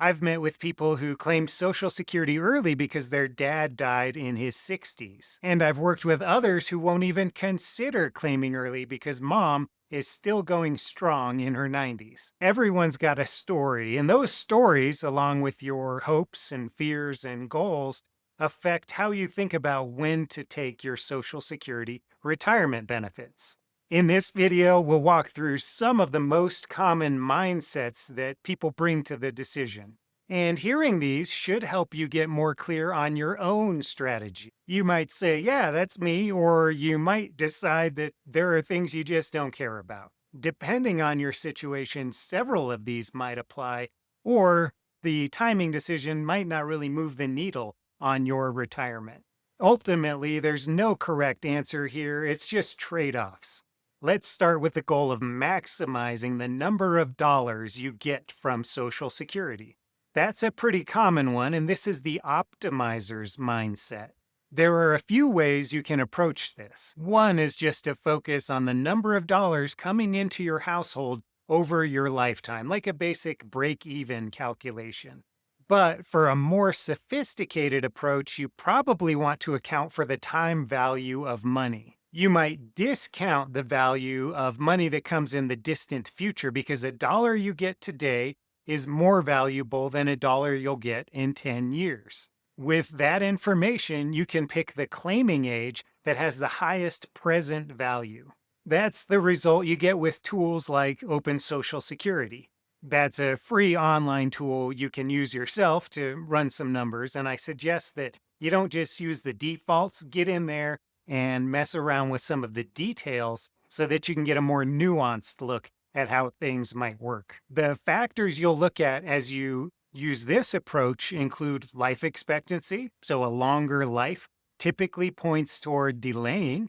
I've met with people who claimed Social Security early because their dad died in his 60s. And I've worked with others who won't even consider claiming early because mom is still going strong in her 90s. Everyone's got a story, and those stories, along with your hopes and fears and goals, affect how you think about when to take your Social Security retirement benefits. In this video, we'll walk through some of the most common mindsets that people bring to the decision. And hearing these should help you get more clear on your own strategy. You might say, yeah, that's me, or you might decide that there are things you just don't care about. Depending on your situation, several of these might apply, or the timing decision might not really move the needle on your retirement. Ultimately, there's no correct answer here, it's just trade-offs. Let's start with the goal of maximizing the number of dollars you get from Social Security. That's a pretty common one, and this is the optimizer's mindset. There are a few ways you can approach this. One is just to focus on the number of dollars coming into your household over your lifetime, like a basic break-even calculation. But for a more sophisticated approach, you probably want to account for the time value of money. You might discount the value of money that comes in the distant future because a dollar you get today is more valuable than a dollar you'll get in 10 years. With that information, you can pick the claiming age that has the highest present value. That's the result you get with tools like Open Social Security. That's a free online tool you can use yourself to run some numbers, and I suggest that you don't just use the defaults, get in there and mess around with some of the details so that you can get a more nuanced look at how things might work. The factors you'll look at as you use this approach include life expectancy, so a longer life typically points toward delaying,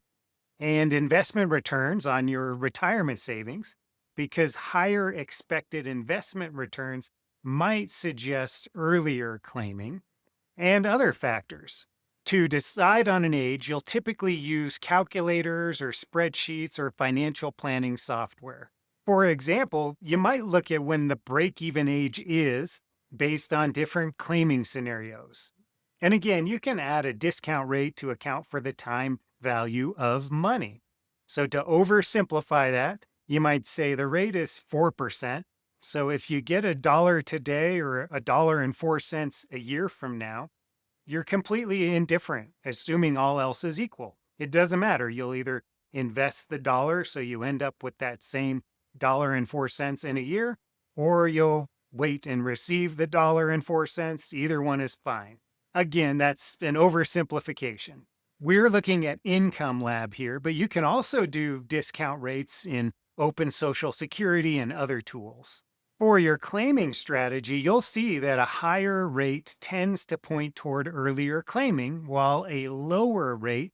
and investment returns on your retirement savings, because higher expected investment returns might suggest earlier claiming, and other factors. To decide on an age, you'll typically use calculators or spreadsheets or financial planning software. For example, you might look at when the break-even age is based on different claiming scenarios. And again, you can add a discount rate to account for the time value of money. So to oversimplify that, you might say the rate is 4%. So if you get a dollar today or a dollar and 4 cents a year from now, you're completely indifferent, assuming all else is equal. It doesn't matter. You'll either invest the dollar so you end up with that same dollar and 4 cents in a year, or you'll wait and receive the dollar and 4 cents. Either one is fine. Again, that's an oversimplification. We're looking at Income Lab here, but you can also do discount rates in Open Social Security and other tools. For your claiming strategy, you'll see that a higher rate tends to point toward earlier claiming, while a lower rate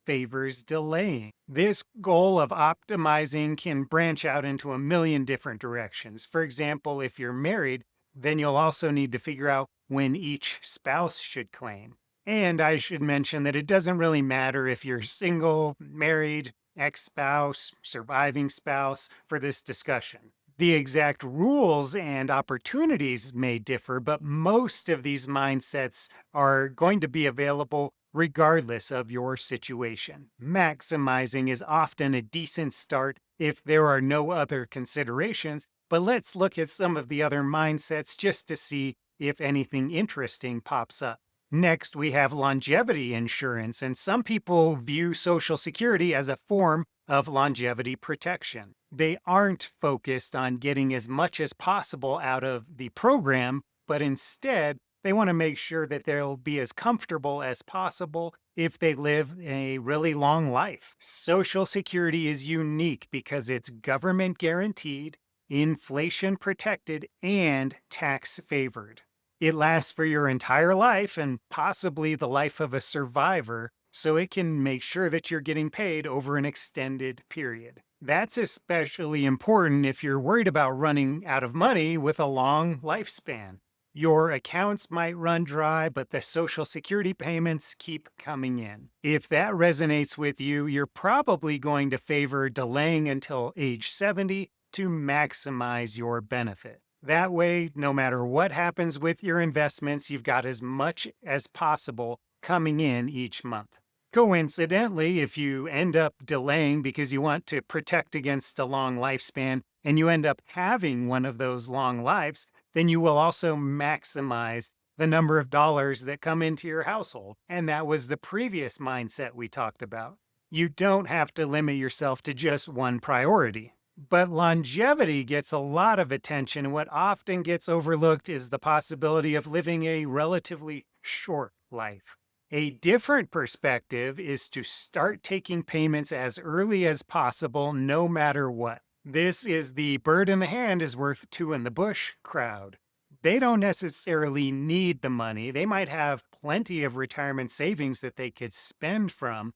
favors delaying. This goal of optimizing can branch out into a million different directions. For example, if you're married, then you'll also need to figure out when each spouse should claim. And I should mention that it doesn't really matter if you're single, married, ex-spouse, surviving spouse for this discussion. The exact rules and opportunities may differ, but most of these mindsets are going to be available regardless of your situation. Maximizing is often a decent start if there are no other considerations, but let's look at some of the other mindsets just to see if anything interesting pops up. Next, we have longevity insurance, and some people view Social Security as a form of longevity protection. They aren't focused on getting as much as possible out of the program, but instead, they want to make sure that they'll be as comfortable as possible if they live a really long life. Social Security is unique because it's government guaranteed, inflation protected, and tax favored. It lasts for your entire life and possibly the life of a survivor, so it can make sure that you're getting paid over an extended period. That's especially important if you're worried about running out of money with a long lifespan. Your accounts might run dry, but the Social Security payments keep coming in. If that resonates with you, you're probably going to favor delaying until age 70 to maximize your benefit. That way, no matter what happens with your investments, you've got as much as possible coming in each month. Coincidentally, if you end up delaying because you want to protect against a long lifespan and you end up having one of those long lives, then you will also maximize the number of dollars that come into your household. And that was the previous mindset we talked about. You don't have to limit yourself to just one priority. But longevity gets a lot of attention, and what often gets overlooked is the possibility of living a relatively short life. A different perspective is to start taking payments as early as possible, no matter what. This is the bird in the hand is worth two in the bush crowd. They don't necessarily need the money. They might have plenty of retirement savings that they could spend from,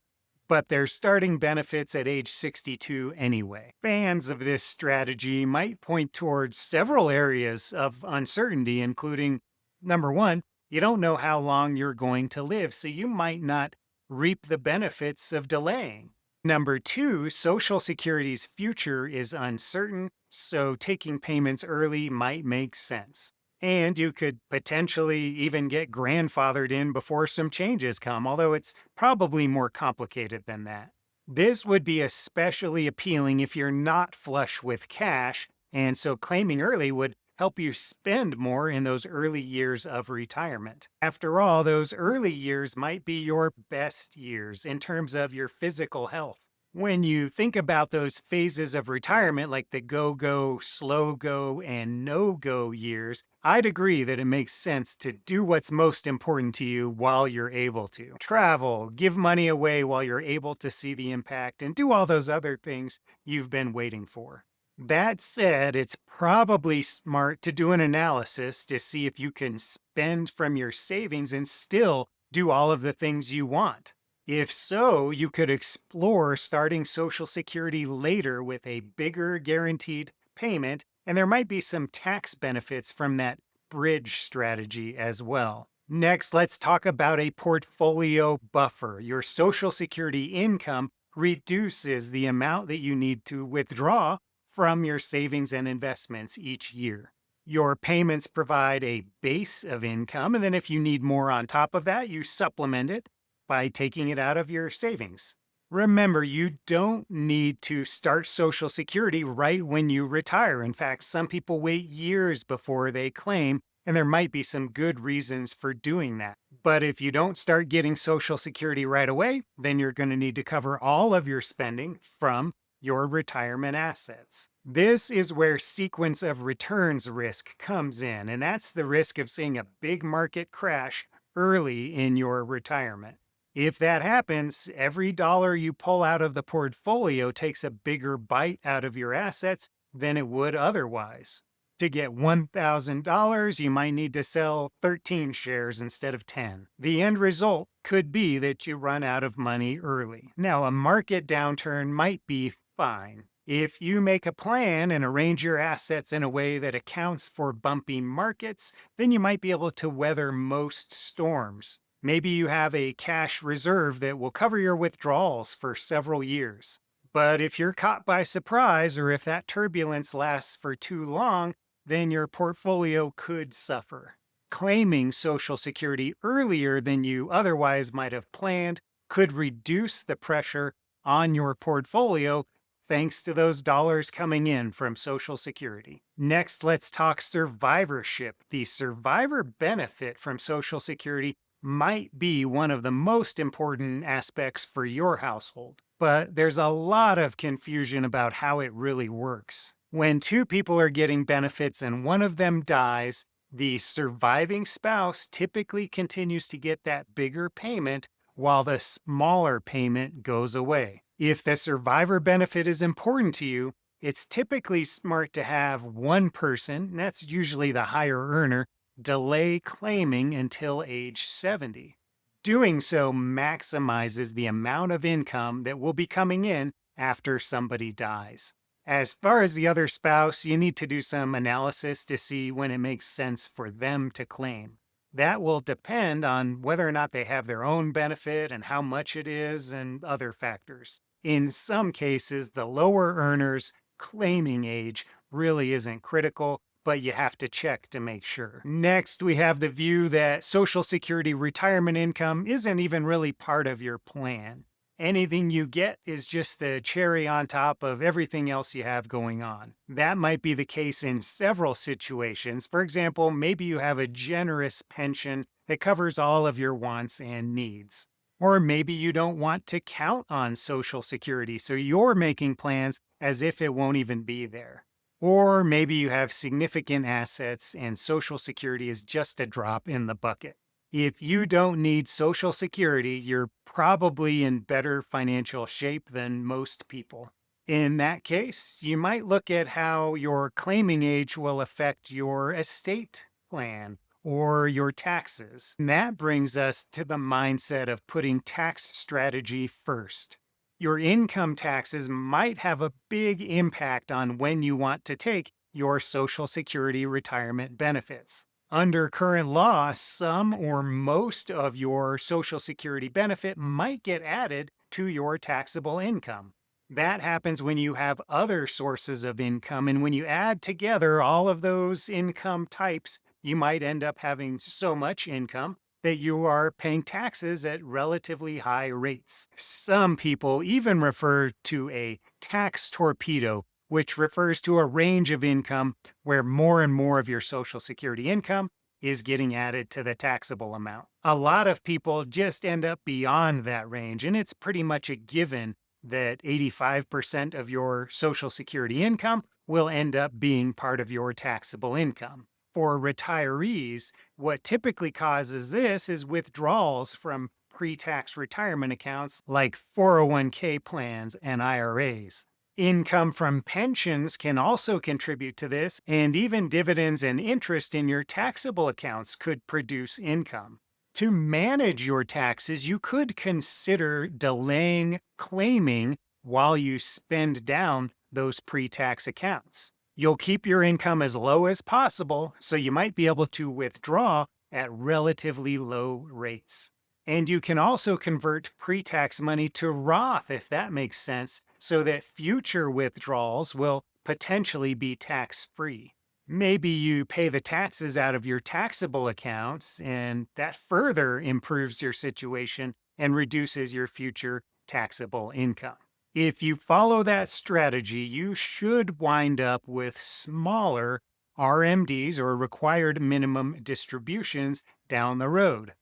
but they're starting benefits at age 62 anyway. Fans of this strategy might point towards several areas of uncertainty, including number one, you don't know how long you're going to live, so you might not reap the benefits of delaying. Number two, Social Security's future is uncertain, so taking payments early might make sense. And you could potentially even get grandfathered in before some changes come, although it's probably more complicated than that. This would be especially appealing if you're not flush with cash, and so claiming early would help you spend more in those early years of retirement. After all, those early years might be your best years in terms of your physical health. When you think about those phases of retirement, like the go, slow go, and no go years, I'd agree that it makes sense to do what's most important to you while you're able to. Travel, give money away while you're able to see the impact, and do all those other things you've been waiting for. That said, it's probably smart to do an analysis to see if you can spend from your savings and still do all of the things you want. If so, you could explore starting Social Security later with a bigger guaranteed payment, and there might be some tax benefits from that bridge strategy as well. Next, let's talk about a portfolio buffer. Your Social Security income reduces the amount that you need to withdraw from your savings and investments each year. Your payments provide a base of income, and then if you need more on top of that, you supplement it by taking it out of your savings. Remember, you don't need to start Social Security right when you retire. In fact, some people wait years before they claim, and there might be some good reasons for doing that. But if you don't start getting Social Security right away, then you're going to need to cover all of your spending from your retirement assets. This is where sequence of returns risk comes in, and that's the risk of seeing a big market crash early in your retirement. If that happens, every dollar you pull out of the portfolio takes a bigger bite out of your assets than it would otherwise. To get $1,000, you might need to sell 13 shares instead of 10. The end result could be that you run out of money early. Now, a market downturn might be fine. If you make a plan and arrange your assets in a way that accounts for bumpy markets, then you might be able to weather most storms. Maybe you have a cash reserve that will cover your withdrawals for several years. But if you're caught by surprise, or if that turbulence lasts for too long, then your portfolio could suffer. Claiming Social Security earlier than you otherwise might have planned could reduce the pressure on your portfolio thanks to those dollars coming in from Social Security. Next, let's talk survivorship. The survivor benefit from Social Security might be one of the most important aspects for your household, but there's a lot of confusion about how it really works. When two people are getting benefits and one of them dies, the surviving spouse typically continues to get that bigger payment while the smaller payment goes away. If the survivor benefit is important to you, it's typically smart to have one person, and that's usually the higher earner, delay claiming until age 70. Doing so maximizes the amount of income that will be coming in after somebody dies. As far as the other spouse, you need to do some analysis to see when it makes sense for them to claim. That will depend on whether or not they have their own benefit and how much it is and other factors. In some cases, the lower earners' claiming age really isn't critical, but you have to check to make sure. Next, we have the view that Social Security retirement income isn't even really part of your plan. Anything you get is just the cherry on top of everything else you have going on. That might be the case in several situations. For example, maybe you have a generous pension that covers all of your wants and needs. Or maybe you don't want to count on Social Security, so you're making plans as if it won't even be there. Or maybe you have significant assets and Social Security is just a drop in the bucket. If you don't need Social Security, you're probably in better financial shape than most people. In that case, you might look at how your claiming age will affect your estate plan or your taxes. And that brings us to the mindset of putting tax strategy first. Your income taxes might have a big impact on when you want to take your Social Security retirement benefits. Under current law, some or most of your Social Security benefit might get added to your taxable income. That happens when you have other sources of income, and when you add together all of those income types, you might end up having so much income that you are paying taxes at relatively high rates. Some people even refer to a tax torpedo, which refers to a range of income where more and more of your Social Security income is getting added to the taxable amount. A lot of people just end up beyond that range, and it's pretty much a given that 85% of your Social Security income will end up being part of your taxable income. For retirees, what typically causes this is withdrawals from pre-tax retirement accounts like 401k plans and IRAs. Income from pensions can also contribute to this, and even dividends and interest in your taxable accounts could produce income. To manage your taxes, you could consider delaying claiming while you spend down those pre-tax accounts. You'll keep your income as low as possible, so you might be able to withdraw at relatively low rates. And you can also convert pre-tax money to Roth if that makes sense, so that future withdrawals will potentially be tax-free. Maybe you pay the taxes out of your taxable accounts, and that further improves your situation and reduces your future taxable income. If you follow that strategy, you should wind up with smaller RMDs or required minimum distributions down the road.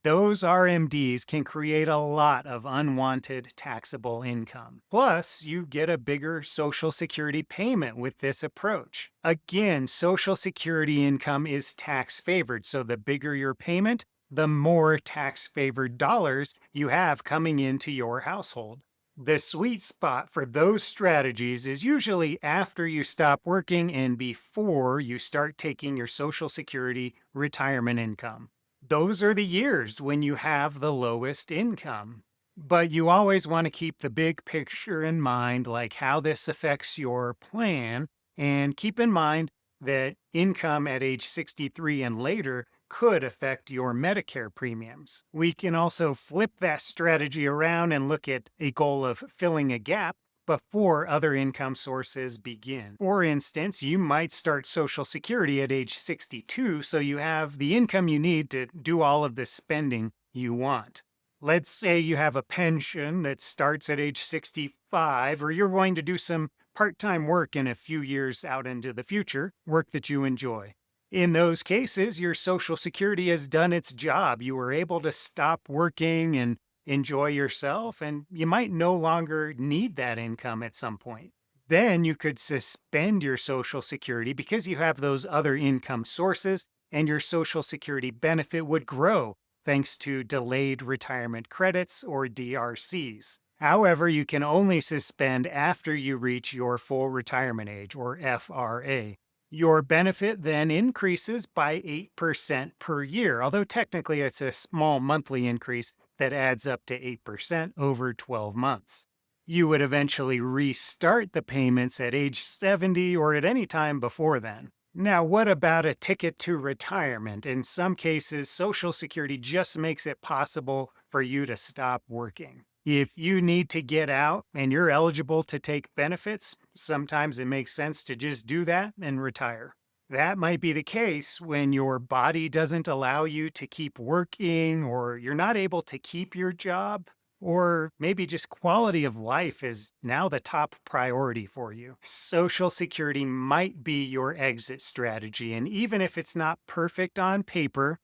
Those RMDs can create a lot of unwanted taxable income. Plus, you get a bigger Social Security payment with this approach. Again, Social Security income is tax favored, so the bigger your payment, the more tax favored dollars you have coming into your household. The sweet spot for those strategies is usually after you stop working and before you start taking your Social Security retirement income. Those are the years when you have the lowest income. But you always want to keep the big picture in mind, like how this affects your plan, and keep in mind that income at age 63 and later could affect your Medicare premiums. We can also flip that strategy around and look at a goal of filling a gap before other income sources begin. For instance, you might start Social Security at age 62, so you have the income you need to do all of the spending you want. Let's say you have a pension that starts at age 65, or you're going to do some part-time work in a few years out into the future, work that you enjoy. In those cases, your Social Security has done its job. You were able to stop working and enjoy yourself, and you might no longer need that income at some point. Then you could suspend your Social Security because you have those other income sources, and your Social Security benefit would grow thanks to delayed retirement credits or DRCs. However, you can only suspend after you reach your full retirement age or FRA. Your benefit then increases by 8% per year, although technically it's a small monthly increase that adds up to 8% over 12 months. You would eventually restart the payments at age 70 or at any time before then. Now, what about a ticket to retirement? In some cases, Social Security just makes it possible for you to stop working. If you need to get out and you're eligible to take benefits, sometimes it makes sense to just do that and retire. That might be the case when your body doesn't allow you to keep working, or you're not able to keep your job, or maybe just quality of life is now the top priority for you. Social Security might be your exit strategy. And even if it's not perfect on paper,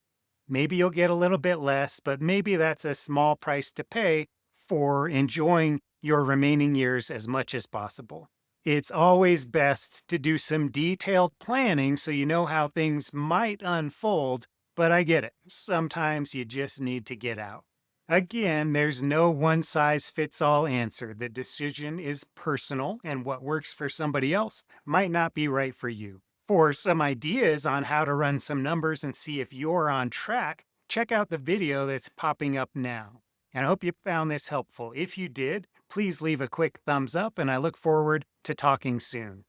maybe you'll get a little bit less, but maybe that's a small price to pay for enjoying your remaining years as much as possible. It's always best to do some detailed planning so you know how things might unfold, but I get it. Sometimes you just need to get out. Again, there's no one size fits all answer. The decision is personal, and what works for somebody else might not be right for you. For some ideas on how to run some numbers and see if you're on track, check out the video that's popping up now. And I hope you found this helpful. If you did, please leave a quick thumbs up, and I look forward to talking soon.